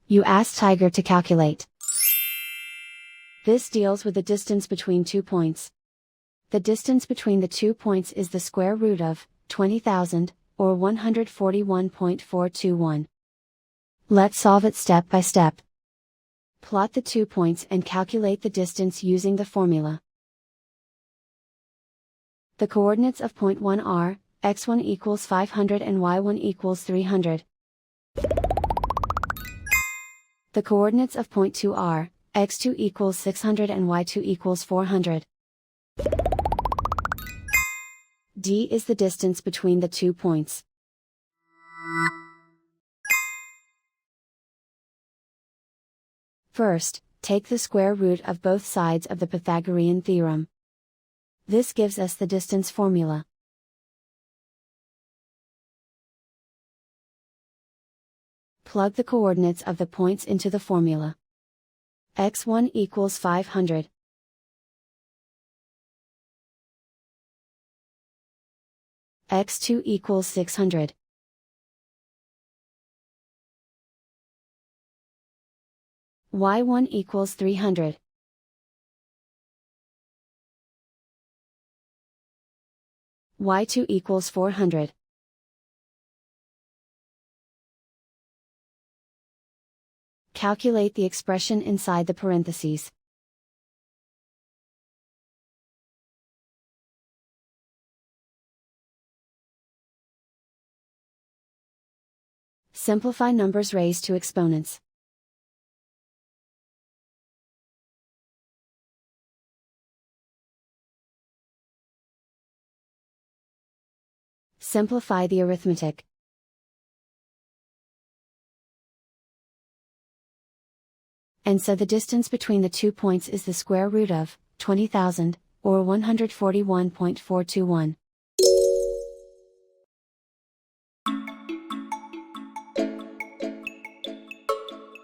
You ask Tiger to calculate. This deals with the distance between 2 points. The distance between the 2 points is the square root of 20,000, or 141.421. Let's solve it step by step. Plot the 2 points and calculate the distance using the formula. The coordinates of point 1 are, x1 equals 500 and y1 equals 300. The coordinates of point 2 are, x2 equals 600 and y2 equals 400. D is the distance between the 2 points. First, take the square root of both sides of the Pythagorean theorem. This gives us the distance formula. Plug the coordinates of the points into the formula. x1 equals 500. x2 equals 600. y1 equals 300. y2 equals 400. Calculate the expression inside the parentheses. Simplify numbers raised to exponents. Simplify the arithmetic. And so the distance between the 2 points is the square root of 20,000, or 141.421.